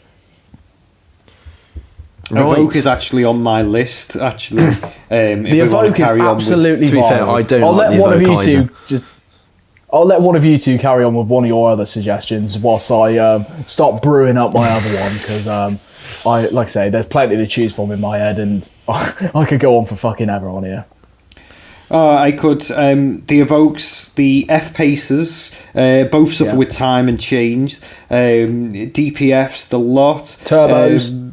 [SPEAKER 4] Evoque is actually on my list. Actually,
[SPEAKER 3] the Evoque is absolutely
[SPEAKER 2] To be fair,
[SPEAKER 3] vile.
[SPEAKER 2] I don't
[SPEAKER 3] I'll
[SPEAKER 2] like
[SPEAKER 3] let
[SPEAKER 2] the
[SPEAKER 3] one of
[SPEAKER 2] Evoque
[SPEAKER 3] you
[SPEAKER 2] either.
[SPEAKER 3] two just. I'll let one of you two carry on with one of your other suggestions whilst I start brewing up my other one because like I say, there's plenty to choose from in my head, and I could go on for fucking ever on here.
[SPEAKER 4] I could. The Evoques, the F-Pacers, both suffer with time and change. DPFs, the lot.
[SPEAKER 3] Turbos.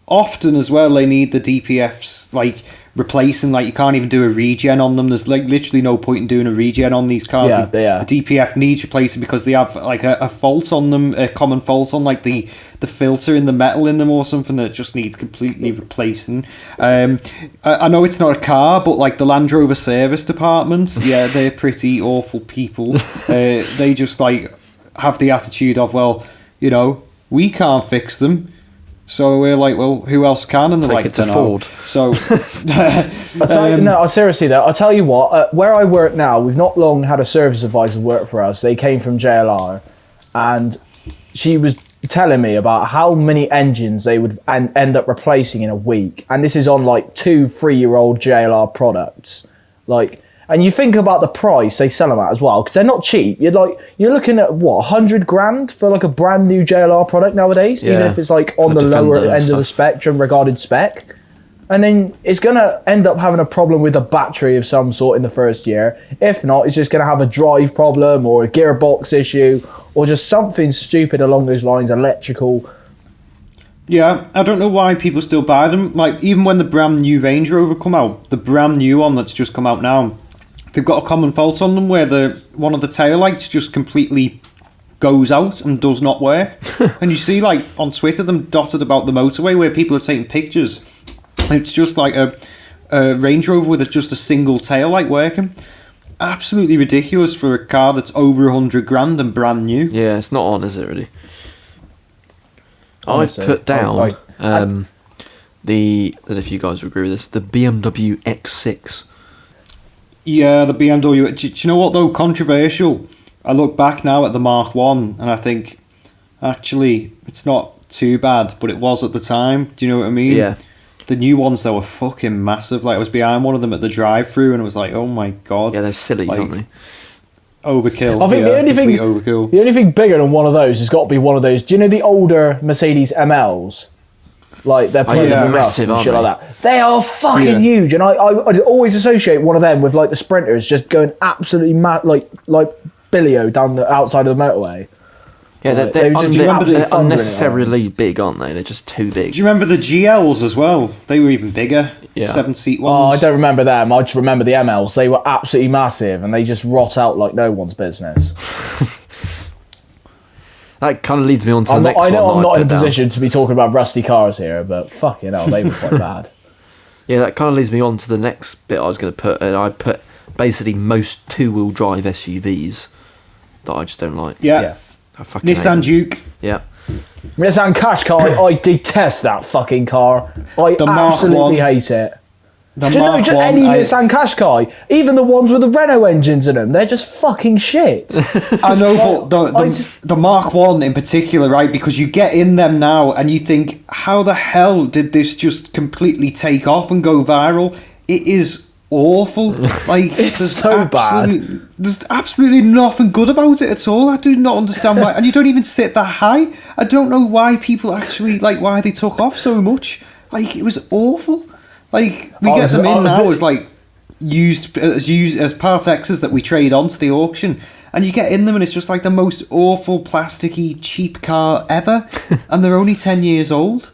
[SPEAKER 4] Often as well, they need the DPFs, like, replacing. Like, you can't even do a regen on them. There's, like, literally no point in doing a regen on these cars.
[SPEAKER 3] Yeah,
[SPEAKER 4] the DPF needs replacing because they have, like, a fault on them, a common fault on, like, the filter in the metal in them or something that just needs completely replacing. I know it's not a car, but, like, the Land Rover service departments, yeah, they're pretty awful people. They just, like, have the attitude of, well, you know, we can't fix them. So we're like, well, who else can? And they're
[SPEAKER 2] Take
[SPEAKER 4] like,
[SPEAKER 2] it to
[SPEAKER 4] "Dunno."
[SPEAKER 2] Ford.
[SPEAKER 4] So,
[SPEAKER 3] I tell you, no, seriously though, I'll tell you what, where I work now, we've not long had a service advisor work for us. They came from JLR, and she was telling me about how many engines they would end up replacing in a week. And this is on like 2-3-year-old JLR products. Like, and you think about the price they sell them at as well, because they're not cheap. You're looking at what, 100 grand for like a brand new JLR product nowadays, even
[SPEAKER 2] Yeah.
[SPEAKER 3] if it's like on
[SPEAKER 2] For
[SPEAKER 3] the lower
[SPEAKER 2] Defender and
[SPEAKER 3] end of the
[SPEAKER 2] stuff.
[SPEAKER 3] spectrum regarded spec. And then it's going to end up having a problem with a battery of some sort in the first year. If not, it's just going to have a drive problem or a gearbox issue or just something stupid along those lines, electrical.
[SPEAKER 4] yeah, I don't know why people still buy them. Like, even when the brand new Range Rover come out, the brand new one that's just come out now, they've got a common fault on them where one of the tail lights just completely goes out and does not work. And you see, like, on Twitter, them dotted about the motorway where people are taking pictures. It's just like a Range Rover with just a single tail light working. Absolutely ridiculous for a car that's over 100 grand and brand new.
[SPEAKER 2] Yeah, it's not on, is it, really?
[SPEAKER 3] Honestly,
[SPEAKER 2] I've put down
[SPEAKER 3] I don't
[SPEAKER 2] know if you guys would agree with this, the BMW X6.
[SPEAKER 4] Yeah, the BMW. Do you know what, though? Controversial. I look back now at the Mark 1 and I think, actually, it's not too bad, but it was at the time. Do you know what I mean?
[SPEAKER 2] Yeah.
[SPEAKER 4] The new ones, though, are fucking massive. Like, I was behind one of them at the drive-through and it was like, oh my god.
[SPEAKER 2] Yeah, they're silly,
[SPEAKER 4] Like,
[SPEAKER 2] aren't they?
[SPEAKER 4] Overkill.
[SPEAKER 3] I think
[SPEAKER 4] overkill.
[SPEAKER 3] the only thing bigger than one of those has got to be one of those. Do you know the older Mercedes MLs? Like they're plenty of rust
[SPEAKER 2] massive,
[SPEAKER 3] and shit
[SPEAKER 2] aren't
[SPEAKER 3] like that. They are fucking huge, and I'd always associate one of them with like the Sprinters just going absolutely mad, like Billio down the outside of the motorway.
[SPEAKER 2] Yeah,
[SPEAKER 3] Like,
[SPEAKER 2] they're
[SPEAKER 3] they're
[SPEAKER 2] unnecessarily big, aren't they? They're just too big.
[SPEAKER 4] Do you remember the GLs as well? They were even bigger.
[SPEAKER 2] Yeah.
[SPEAKER 4] 7-seat ones.
[SPEAKER 3] Oh, I don't remember them. I just remember the MLs. They were absolutely massive, and they just rot out like no one's business.
[SPEAKER 2] That kind of leads me on to the next one.
[SPEAKER 3] I know I'm not in a
[SPEAKER 2] put down.
[SPEAKER 3] position to be talking about rusty cars here, but fucking hell, they were quite bad.
[SPEAKER 2] Yeah, that kind of leads me on to the next bit I was going to put, and I put basically most two-wheel drive SUVs that I just don't like.
[SPEAKER 4] Yeah.
[SPEAKER 2] I fucking hate
[SPEAKER 4] Nissan
[SPEAKER 2] them.
[SPEAKER 4] Duke.
[SPEAKER 2] Yeah.
[SPEAKER 3] Nissan Qashqai, I detest that fucking car. I
[SPEAKER 4] The Mark
[SPEAKER 3] absolutely
[SPEAKER 4] 1.
[SPEAKER 3] hate it.
[SPEAKER 4] The
[SPEAKER 3] Do you know,
[SPEAKER 4] Mark
[SPEAKER 3] just
[SPEAKER 4] 1,
[SPEAKER 3] any Nissan Qashqai, even the ones with the Renault engines in them, they're just fucking shit.
[SPEAKER 4] I know, but
[SPEAKER 3] I just-
[SPEAKER 4] the Mark 1 in particular, right? Because you get in them now and you think, how the hell did this just completely take off and go viral? It is awful. Like
[SPEAKER 3] It's
[SPEAKER 4] there's
[SPEAKER 3] so bad.
[SPEAKER 4] There's absolutely nothing good about it at all. I do not understand why. And you don't even sit that high. I don't know why people actually, like, why they took off so much. Like, it was awful. Like, we get them in now as, like, used as Part X's that we trade onto the auction. And you get in them and it's just like the most awful, plasticky, cheap car ever. And they're only 10 years old.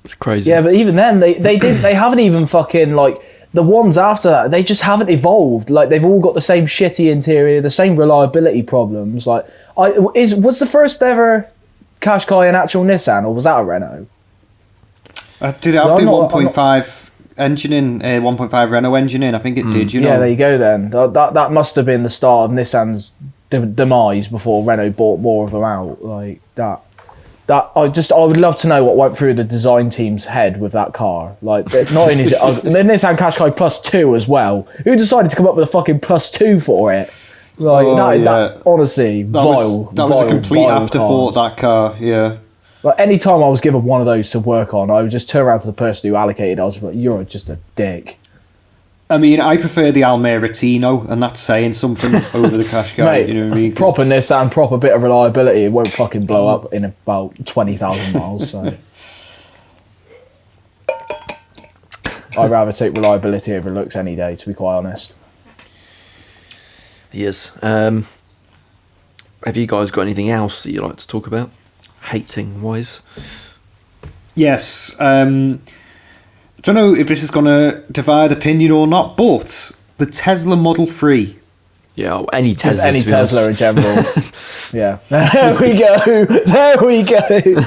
[SPEAKER 2] It's crazy.
[SPEAKER 3] Yeah, but even then, they haven't even fucking, like, the ones after that, they just haven't evolved. Like, they've all got the same shitty interior, the same reliability problems. Like, was the first ever Qashqai an actual Nissan, or was that a Renault?
[SPEAKER 4] Did it have the 1.5 engine in, 1.5 Renault engine in? I think it did, you know.
[SPEAKER 3] Yeah, there you go then. That must have been the start of Nissan's demise before Renault bought more of them out. Like, that I would love to know what went through the design team's head with that car. Like, not only is it ugly, the Nissan Qashqai Plus 2 as well. Who decided to come up with a fucking Plus 2 for it? Like, that honestly,
[SPEAKER 4] that was a complete afterthought, that car, yeah.
[SPEAKER 3] Like, any time I was given one of those to work on, I would just turn around to the person who allocated. I was like, "You're just a dick."
[SPEAKER 4] I mean, I prefer the Almera Tino, and that's saying something over the Qashqai.
[SPEAKER 3] Mate,
[SPEAKER 4] you know what I mean?
[SPEAKER 3] proper Nissan, proper bit of reliability. It won't fucking blow up in about 20,000 miles. So I'd rather take reliability over looks any day, to be quite honest.
[SPEAKER 2] Yes. Have you guys got anything else that you'd like to talk about? Hating wise?
[SPEAKER 4] Yes. I don't know if this is going to divide opinion or not, but the Tesla Model 3.
[SPEAKER 2] Yeah, any Tesla.
[SPEAKER 3] Just any
[SPEAKER 2] to be
[SPEAKER 3] Tesla
[SPEAKER 2] honest.
[SPEAKER 3] in general. Yeah. There we go. There we go.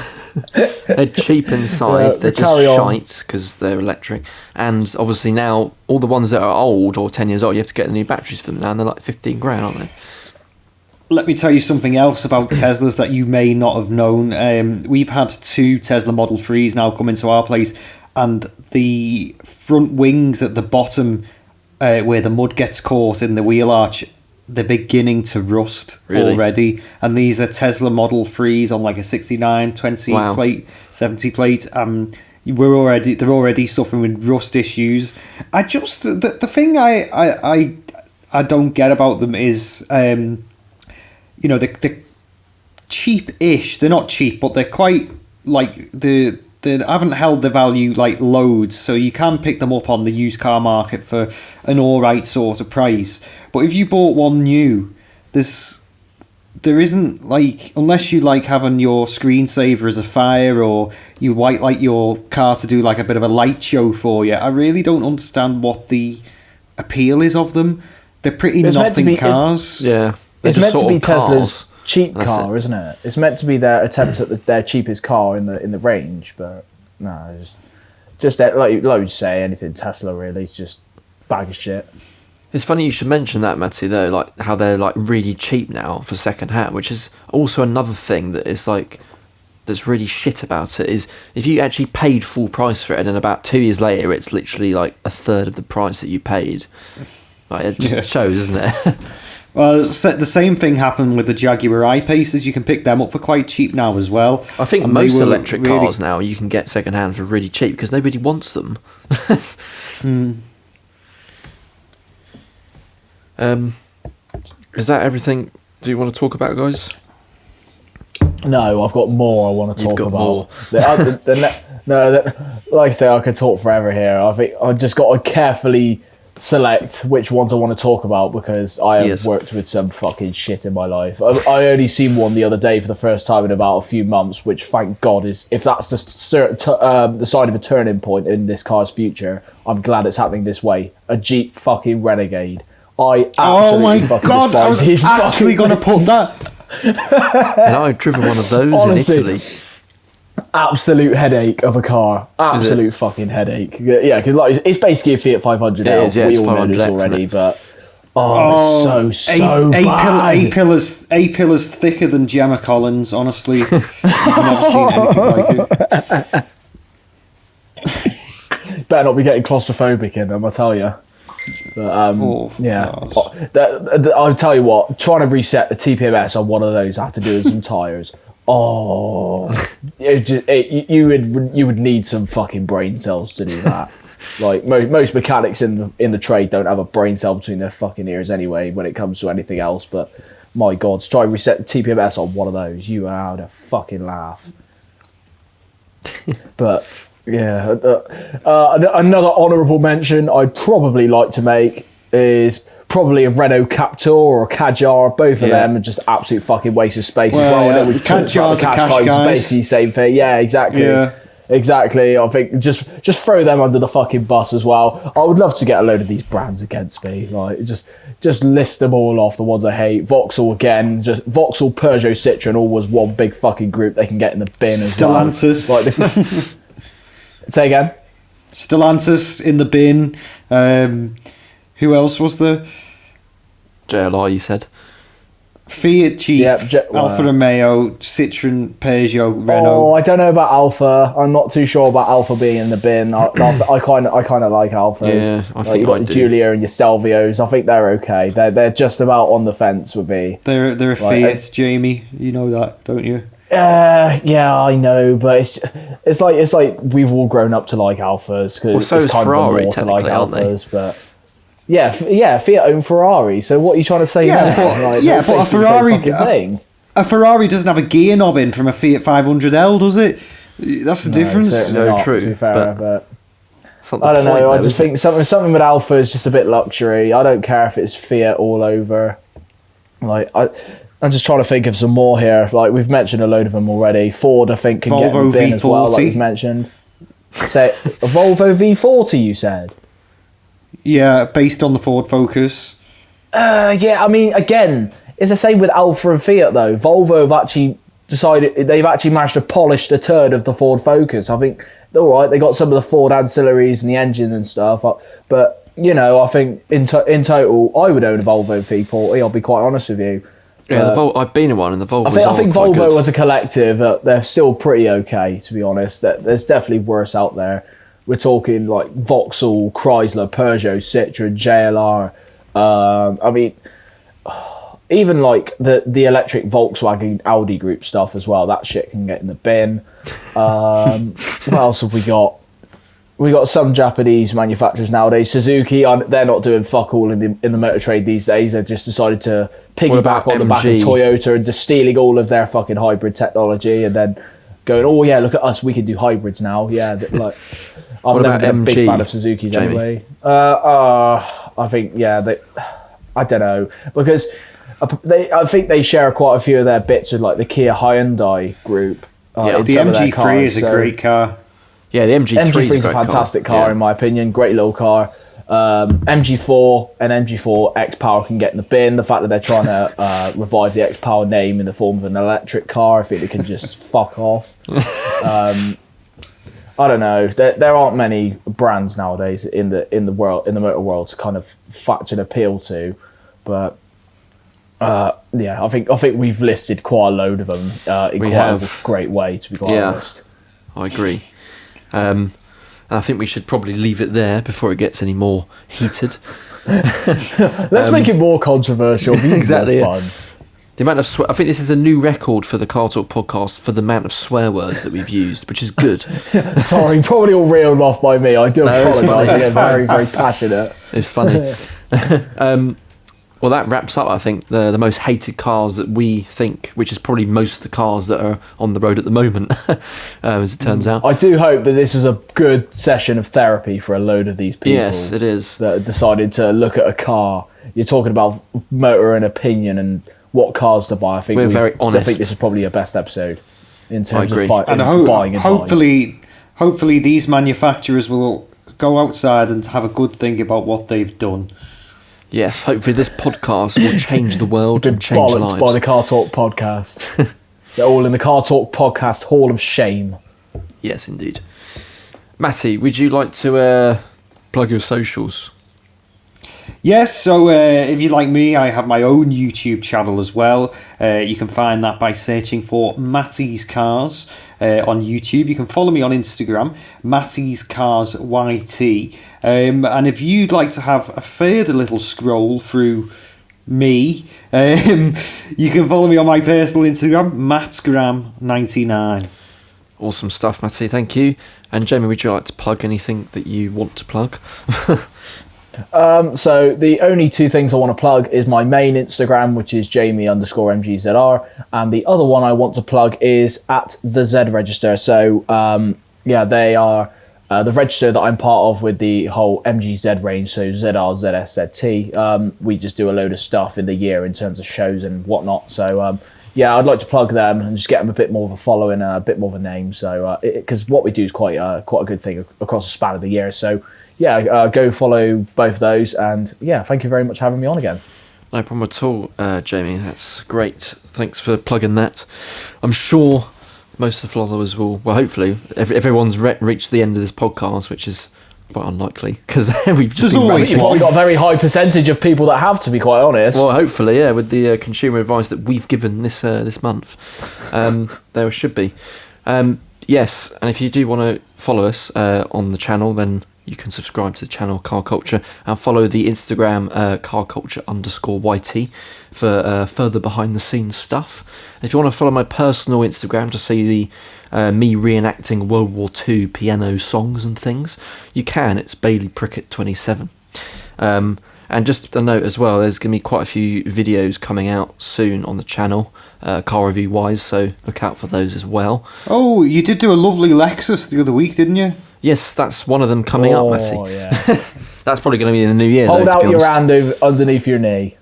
[SPEAKER 2] They're cheap inside. They're
[SPEAKER 3] carry
[SPEAKER 2] just
[SPEAKER 3] on.
[SPEAKER 2] shite because they're electric. And obviously now, all the ones that are old or 10 years old, you have to get new batteries for them now, and they're like 15 grand, aren't they?
[SPEAKER 4] Let me tell you something else about Teslas that you may not have known. We've had 2 Tesla Model 3s now come into our place, and the front wings at the bottom, where the mud gets caught in the wheel arch, they're beginning to rust already. And these are Tesla Model 3s on like a 69, 20 plate, 70 plate. They're already suffering with rust issues. The thing I don't get about them is, you know, they're cheap-ish. They're not cheap, but they're quite, like, they haven't held the value, like, loads, so you can pick them up on the used car market for an alright sort of price. But if you bought one new, there isn't, like, unless you like having your screensaver as a fire, or you like your car to do, like, a bit of a light show for you, I really don't understand what the appeal is of them. They're pretty nothing cars.
[SPEAKER 2] Yeah.
[SPEAKER 3] It's meant to be Tesla's
[SPEAKER 2] cars.
[SPEAKER 3] cheap car, isn't it? It's meant to be their attempt at their cheapest car in the range, but no, it's just like you say, anything Tesla really, it's just bag of shit.
[SPEAKER 2] It's funny you should mention that, Matty, though, like how they're like really cheap now for second hand, which is also another thing that is like that's really shit about it. Is if you actually paid full price for it, and then about 2 years later, it's literally like a third of the price that you paid. Like, it just shows, isn't it?
[SPEAKER 4] Well, the same thing happened with the Jaguar I-Paces. You can pick them up for quite cheap now as well.
[SPEAKER 2] I think
[SPEAKER 4] And
[SPEAKER 2] most
[SPEAKER 4] they were
[SPEAKER 2] electric cars now you can get second hand for really cheap because nobody wants them. Is that everything? Do you want to talk about, guys?
[SPEAKER 3] No, I've got more I want to
[SPEAKER 2] You've
[SPEAKER 3] talk
[SPEAKER 2] got
[SPEAKER 3] about.
[SPEAKER 2] more.
[SPEAKER 3] Like I say, I could talk forever here. I think I've just got to carefully select which ones I want to talk about because I have worked with some fucking shit in my life. I only seen one the other day for the first time in about a few months, which thank God is, if that's the sign of a turning point in this car's future, I'm glad it's happening this way. A Jeep fucking Renegade. I absolutely fucking despise these.
[SPEAKER 4] I was actually going to put that.
[SPEAKER 2] And I've driven one of those
[SPEAKER 3] Honestly,
[SPEAKER 2] in Italy.
[SPEAKER 3] Absolute headache of a car. Absolute fucking headache. Yeah, because like it's basically a Fiat 500L.
[SPEAKER 2] It is, yeah,
[SPEAKER 3] we
[SPEAKER 2] it's
[SPEAKER 3] all know this
[SPEAKER 2] 500X,
[SPEAKER 3] already,
[SPEAKER 2] isn't it?
[SPEAKER 3] but it's so bad.
[SPEAKER 4] A pillars thicker than Gemma Collins. Honestly, I've never seen anything like it.
[SPEAKER 3] Better not be getting claustrophobic in them, I tell you. But yeah, I'll tell you what. Trying to reset the TPMS on one of those after doing some tires. You would need some fucking brain cells to do that. Like most mechanics in the trade don't have a brain cell between their fucking ears anyway when it comes to anything else. But my God, to try and reset the TPMS on one of those, you are to fucking laugh. But yeah, another honourable mention I'd probably like to make is probably a Renault Captur or a Kadjar. Both of them are just absolute fucking waste of space as well. I know we've talked about the Qashqai, which is basically the same thing. Yeah, exactly.
[SPEAKER 4] Yeah.
[SPEAKER 3] Exactly. I think just throw them under the fucking bus as well. I would love to get a load of these brands against me. Like just list them all off, the ones I hate. Vauxhall again, just Vauxhall, Peugeot, Citroën, all was one big fucking group they can get in the bin as
[SPEAKER 4] Stellantis.
[SPEAKER 3] well. Like, say again?
[SPEAKER 4] Stellantis in the bin. Who else was there?
[SPEAKER 2] JLR, you said.
[SPEAKER 4] Fiat, Jeep, Alfa Romeo, Citroën, Peugeot, Renault.
[SPEAKER 3] I don't know about Alfa. I'm not too sure about Alfa being in the bin. I kind of like Alfas.
[SPEAKER 2] Yeah, I think
[SPEAKER 3] you've got the Giulia and your Stelvios. I think they're okay. They're just about on the fence with me.
[SPEAKER 4] They're a Fiat, Jamie. You know that, don't you?
[SPEAKER 3] Yeah, I know, but it's like we've all grown up to like Alfas because it's kind
[SPEAKER 2] Ferrari,
[SPEAKER 3] of the more to like
[SPEAKER 2] aren't they?
[SPEAKER 3] Alfas, but. Yeah, Fiat owned Ferrari. So what are you trying to say there?
[SPEAKER 4] But a Ferrari doesn't have a gear knob in from a Fiat 500L, does it? That's the difference.
[SPEAKER 2] No,
[SPEAKER 3] not,
[SPEAKER 2] true.
[SPEAKER 3] To be fair, but
[SPEAKER 2] I
[SPEAKER 3] don't know. I just think something with Alfa is just a bit luxury. I don't care if it's Fiat all over. Like I'm just trying to think of some more here. Like we've mentioned a load of them already. Ford, I think, can get in the bin as well. Like we've mentioned. Say a Volvo V40. You said.
[SPEAKER 4] Yeah, based on the Ford Focus.
[SPEAKER 3] Yeah, I mean, again, it's the same with Alfa and Fiat, though. Volvo have actually they've actually managed to polish the turd of the Ford Focus. I think, all right, they got some of the Ford ancillaries and the engine and stuff, but, you know, I think in total, I would own a Volvo V40, I'll be quite honest with you.
[SPEAKER 2] Yeah, I've been in one, and the Volvo.
[SPEAKER 3] I think Volvo as a collective, they're still pretty okay, to be honest. There's definitely worse out there. We're talking like Vauxhall, Chrysler, Peugeot, Citroën, JLR. I mean, even like the electric Volkswagen Audi group stuff as well. That shit can get in the bin. What else have we got? We got some Japanese manufacturers nowadays. Suzuki, they're not doing fuck all in the motor trade these days. They've just decided to piggyback on the back of Toyota and just stealing all of their fucking hybrid technology and then going, oh yeah, look at us, we can do hybrids now. Yeah, like I've never been a big fan of Suzuki's
[SPEAKER 2] Jamie?
[SPEAKER 3] anyway. I think I don't know, because I think they share quite a few of their bits with like the Kia Hyundai group.
[SPEAKER 4] The MG3 is a great car.
[SPEAKER 2] Yeah, the MG3
[SPEAKER 3] is a fantastic car in my opinion. Great little car. MG4 and MG4 X-Power can get in the bin. The fact that they're trying to revive the X-Power name in the form of an electric car, I think they can just fuck off. I don't know. There aren't many brands nowadays in the motor world to kind of fetch an appeal to, but I think we've listed quite a load of them in a great way. To be quite honest,
[SPEAKER 2] I agree. And I think we should probably leave it there before it gets any more heated.
[SPEAKER 3] Let's make it more controversial.
[SPEAKER 2] Exactly.
[SPEAKER 3] More fun.
[SPEAKER 2] The amount of I think this is a new record for the Car Talk podcast for the amount of swear words that we've used, which is good.
[SPEAKER 3] Sorry, probably all reeled off by me. I do apologise. I get very, very passionate.
[SPEAKER 2] It's funny. Well, that wraps up, I think, the most hated cars that we think, which is probably most of the cars that are on the road at the moment, as it turns out.
[SPEAKER 3] I do hope that this was a good session of therapy for a load of these people.
[SPEAKER 2] Yes, it is.
[SPEAKER 3] That decided to look at a car. You're talking about motor and opinion and what cars to buy. I think
[SPEAKER 2] we're very honest.
[SPEAKER 3] I think this is probably your best episode in terms of buying advice.
[SPEAKER 4] Hopefully these manufacturers will go outside and have a good think about what they've done.
[SPEAKER 2] Yes, hopefully this podcast will change the world and change
[SPEAKER 3] bollocked
[SPEAKER 2] lives.
[SPEAKER 3] by the Car Talk podcast. They're all in the Car Talk podcast Hall of Shame.
[SPEAKER 2] Yes, indeed. Matty, would you like to plug your socials?
[SPEAKER 4] Yes, so if you're like me, I have my own YouTube channel as well. You can find that by searching for Matty's Cars on YouTube. You can follow me on Instagram, Matty's Cars YT. And if you'd like to have a further little scroll through me, you can follow me on my personal Instagram, Matsgram99.
[SPEAKER 2] Awesome stuff, Matty. Thank you. And Jamie, would you like to plug anything that you want to plug?
[SPEAKER 3] So the only two things I want to plug is my main Instagram, which is Jamie_MGZR, and the other one I want to plug is at the Z Register. So they are the register that I'm part of with the whole MGZ range, so ZR, ZS, ZT. We just do a load of stuff in the year in terms of shows and whatnot. So I'd like to plug them and just get them a bit more of a following, a bit more of a name. So because what we do is quite a good thing across the span of the year. So go follow both those, and thank you very much for having me on again.
[SPEAKER 2] No problem at all, Jamie. That's great. Thanks for plugging that. I'm sure most of the followers will, well, hopefully, everyone's reached the end of this podcast, which is quite unlikely, because we've just been
[SPEAKER 3] We've probably got a very high percentage of people that have, to be quite honest.
[SPEAKER 2] Well, hopefully, with the consumer advice that we've given this month, there should be. Yes, and if you do want to follow us on the channel, then you can subscribe to the channel Car Culture and follow the Instagram carculture_YT for further behind the scenes stuff. And if you want to follow my personal Instagram to see the me reenacting World War II piano songs and things, you can. It's Bailey Prickett 27. And just a note as well, there's going to be quite a few videos coming out soon on the channel, car review wise, so look out for those as well.
[SPEAKER 4] Oh, you did do a lovely Lexus the other week, didn't you?
[SPEAKER 2] Yes, that's one of them coming up, Matty.
[SPEAKER 3] Yeah.
[SPEAKER 2] That's probably going to be in the new year.
[SPEAKER 3] Hold
[SPEAKER 2] though,
[SPEAKER 3] out
[SPEAKER 2] to be
[SPEAKER 3] your
[SPEAKER 2] honest.
[SPEAKER 3] hand underneath your knee.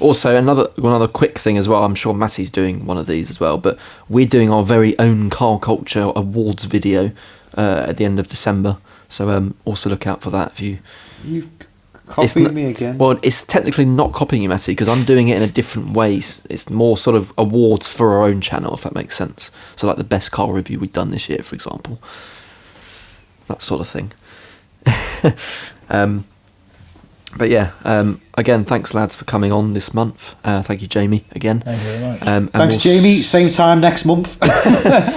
[SPEAKER 2] Also, another quick thing as well. I'm sure Matty's doing one of these as well, but we're doing our very own Car Culture Awards video at the end of December. So also look out for that. If you
[SPEAKER 4] copied me again.
[SPEAKER 2] Well, it's technically not copying you, Matty, because I'm doing it in a different way. It's more sort of awards for our own channel, if that makes sense. So like the best car review we've done this year, for example. That sort of thing. But again, thanks lads for coming on this month. Thank you, Jamie, again.
[SPEAKER 3] Thank you very much.
[SPEAKER 4] Thanks, Jamie. Same time next month.
[SPEAKER 3] Mate,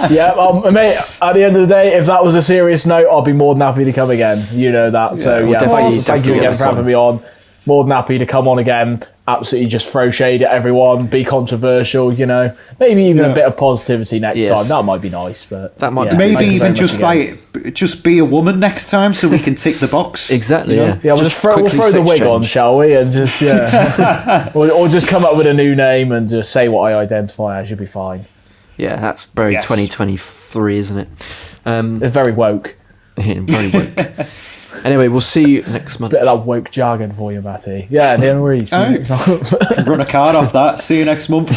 [SPEAKER 3] at the end of the day, if that was a serious note, I'll be more than happy to come again. You know that. Thank you again for having me on. More than happy to come on again. Absolutely just throw shade at everyone, be controversial, maybe even a bit of positivity next time. That might be nice, but
[SPEAKER 2] that might be
[SPEAKER 4] maybe even just be a woman next time so we can tick the box.
[SPEAKER 2] Exactly.
[SPEAKER 3] Yeah, we'll throw the wig on, shall we? And just or just come up with a new name and just say what I identify as. You'll be fine.
[SPEAKER 2] Yeah, that's very 2023, isn't it?
[SPEAKER 3] It's very woke.
[SPEAKER 2] Yeah, very woke. Anyway, we'll see you next month.
[SPEAKER 3] Bit of that woke jargon for you, Matty. Yeah, no worries.
[SPEAKER 4] Run a card off that. See you next month.